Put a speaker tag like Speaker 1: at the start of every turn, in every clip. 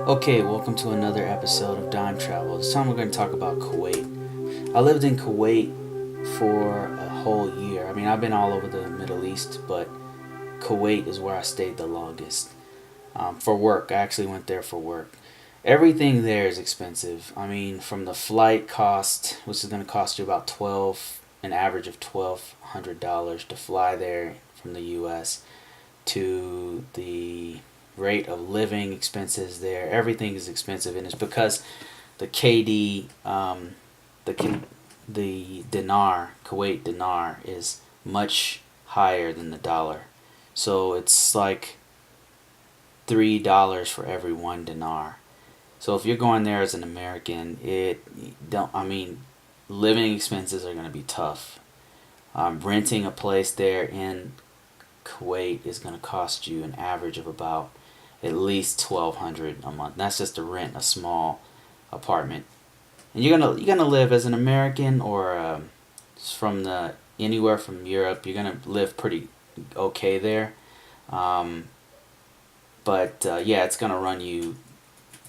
Speaker 1: Okay, welcome to another episode of Dimetravel. This time we're going to talk about Kuwait. I lived in Kuwait for a whole year. I mean, I've been all over the Middle East, but Kuwait is where I stayed the longest. For work, I actually went there for work. Everything there is expensive. I mean, from the flight cost, which is going to cost you about an average of $1,200 to fly there from the U.S., to the rate of living expenses there. Everything is expensive, and it's because the KD, the the dinar, Kuwait dinar, is much higher than the dollar. So it's like $3 for every one dinar. So if you're going there as an American, it don't. I mean, living expenses are going to be tough. Renting a place there in Kuwait is going to cost you an average of about at least 1,200 a month. That's just to rent a small apartment. And you're gonna live as an American or from the anywhere from Europe. You're gonna live pretty okay there. Um, but yeah, it's gonna run you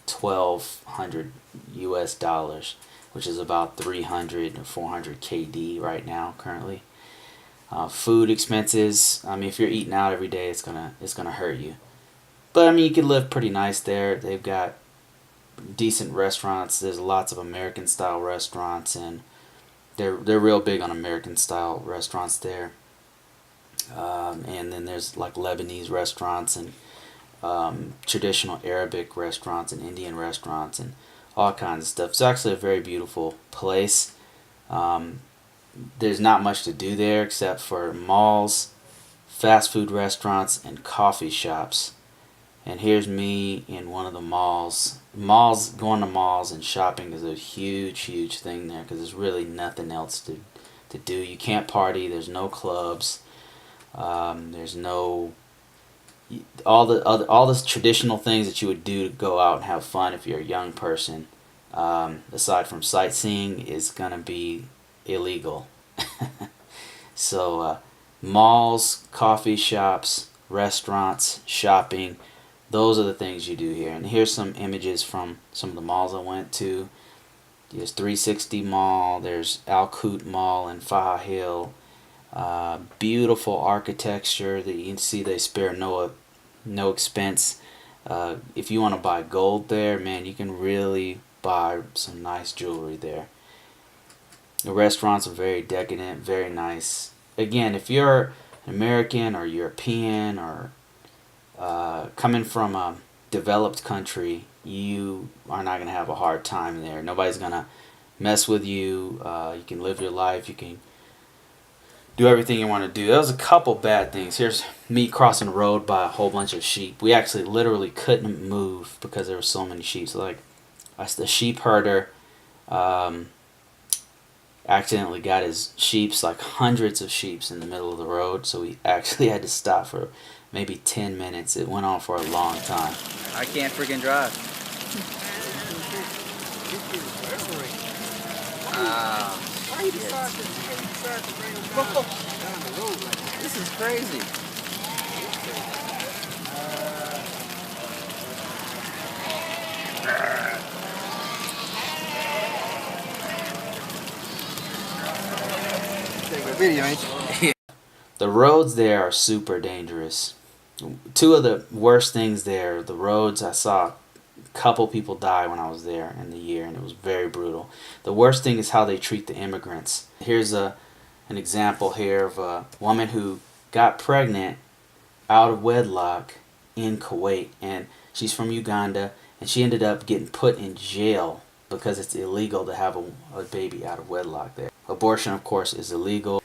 Speaker 1: 1,200 U.S. dollars, which is about 300 or 400 KD right now currently. Food expenses. I mean, if you're eating out every day, it's gonna hurt you. But I mean, you can live pretty nice there. They've got decent restaurants. There's lots of American style restaurants, and they're real big on American style restaurants there. And then there's like Lebanese restaurants and traditional Arabic restaurants and Indian restaurants and all kinds of stuff. It's actually a very beautiful place. Um, there's not much to do there except for malls, fast food restaurants, and coffee shops. And here's me in one of the malls. Going to malls and shopping is a huge, huge thing there because there's really nothing else to do. You can't party. There's no clubs. There's no all the traditional things that you would do to go out and have fun if you're a young person. Aside from sightseeing, is gonna be illegal. So malls, coffee shops, restaurants, shopping, those are the things you do here. And here's some images from some of the malls I went to. There's 360 Mall, there's Al Qut Mall in Faha Hill. Beautiful architecture that you can see they spare no expense. If you want to buy gold there, man, you can really buy some nice jewelry there. The restaurants are very decadent, very nice. Again, if you're an American or European or coming from a developed country, you are not going to have a hard time there. Nobody's going to mess with you. You can live your life. You can do everything you want to do. There was a couple bad things. Here's me crossing the road by a whole bunch of sheep. We actually literally couldn't move because there were so many sheep. So like, the sheep herder um, accidentally got his sheeps, like hundreds of sheeps, in the middle of the road. So we actually had to stop for maybe 10 minutes. It went on for a long time.
Speaker 2: I can't freaking drive. Ah, this is crazy. Take a video, ain't you?
Speaker 1: The roads there are super dangerous. Two of the worst things there, the roads, I saw a couple people die when I was there in the year, and it was very brutal. The worst thing is how they treat the immigrants. Here's an example here of a woman who got pregnant out of wedlock in Kuwait, and she's from Uganda, and she ended up getting put in jail because it's illegal to have a baby out of wedlock there. Abortion, of course, is illegal.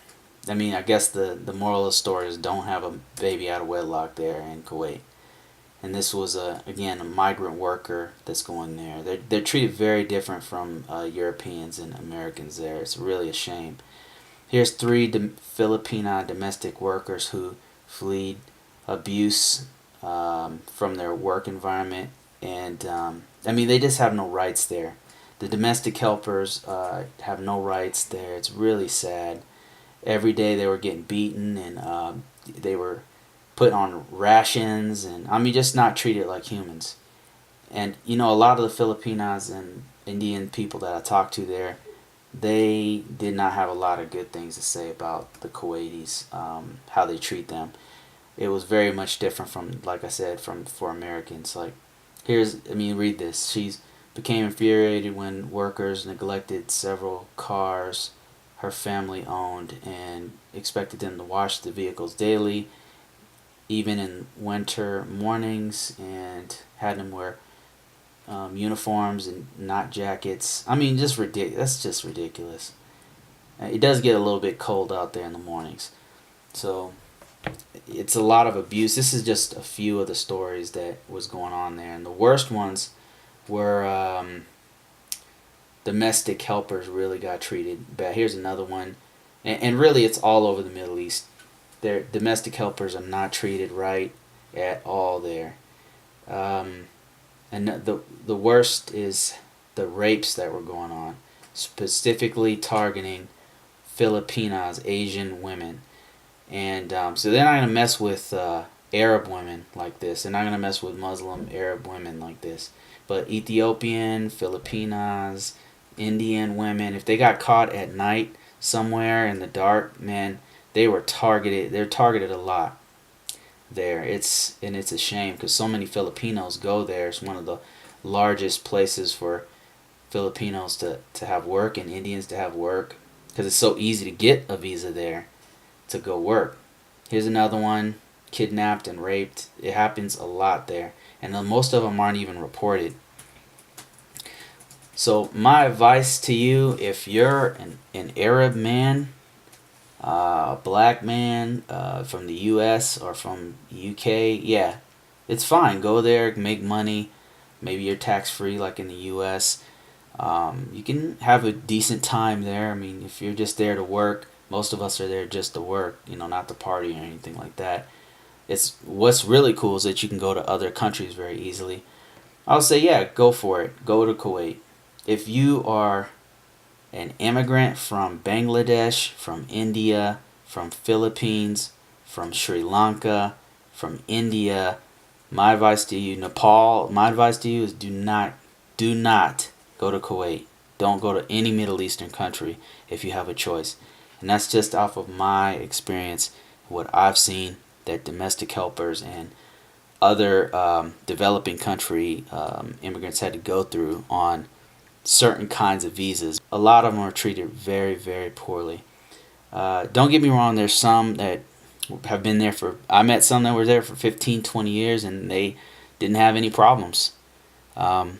Speaker 1: I mean, I guess the moral of the story is don't have a baby out of wedlock there in Kuwait. And this was again a migrant worker that's going there. They're treated very different from Europeans and Americans there. It's really a shame. Here's three Filipina domestic workers who fled abuse from their work environment, and I mean they just have no rights there. The domestic helpers have no rights there. It's really sad. Every day they were getting beaten, and they were put on rations, and I mean just not treated like humans. And a lot of the Filipinos and Indian people that I talked to there, they did not have a lot of good things to say about the Kuwaitis, how they treat them. It was very much different from, like I said, from for Americans. Like, read this. She's became infuriated when workers neglected several cars her family owned and expected them to wash the vehicles daily, even in winter mornings, and had them wear uniforms and not jackets. Just ridiculous. That's just ridiculous. It does get a little bit cold out there in the mornings, so it's a lot of abuse. This is just a few of the stories that was going on there, and the worst ones were domestic helpers really got treated bad. Here's another one, and really it's all over the Middle East. Their domestic helpers are not treated right at all there. And the worst is the rapes that were going on, specifically targeting Filipinas, Asian women. And so they're not going to mess with Arab women like this. They're not going to mess with Muslim Arab women like this. But Ethiopian, Filipinas, Indian women, if they got caught at night somewhere in the dark, man, they were targeted. They're targeted a lot there. It's a shame because so many Filipinos go there. It's one of the largest places for Filipinos to have work and Indians to have work because it's so easy to get a visa there to go work. Here's another one, kidnapped and raped. It happens a lot there, and most of them aren't even reported. So my advice to you, if you're an Arab man, a black man from the U.S. or from U.K., yeah, it's fine. Go there, make money. Maybe you're tax free like in the U.S. You can have a decent time there. If you're just there to work, most of us are there just to work, not to party or anything like that. It's what's really cool is that you can go to other countries very easily. I'll say, yeah, go for it. Go to Kuwait. If you are an immigrant from Bangladesh, from India, from Philippines, from Sri Lanka, from India, my advice to you, Nepal, my advice to you is do not go to Kuwait. Don't go to any Middle Eastern country if you have a choice. And that's just off of my experience, what I've seen that domestic helpers and other developing country immigrants had to go through on certain kinds of visas. A lot of them are treated very, very poorly. Don't get me wrong, there's some that have been there I met some that were there for 15, 20 years and they didn't have any problems. And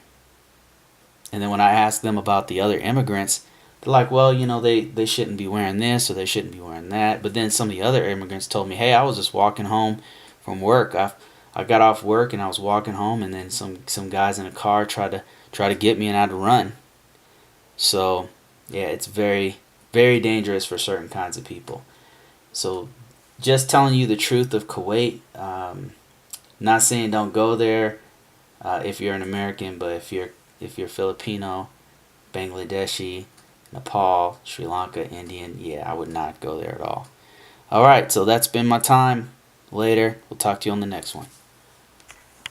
Speaker 1: then when I asked them about the other immigrants, they're like, well, they shouldn't be wearing this or they shouldn't be wearing that. But then some of the other immigrants told me, hey, I was just walking home from work. I got off work and I was walking home, and then some guys in a car tried to get me, and I had to run. So yeah, it's very, very dangerous for certain kinds of people. So just telling you the truth of Kuwait. Not saying don't go there if you're an American, but if you're Filipino, Bangladeshi, Nepal, Sri Lanka, Indian, yeah, I would not go there at all. All right, so that's been my time. Later, we'll talk to you on the next one.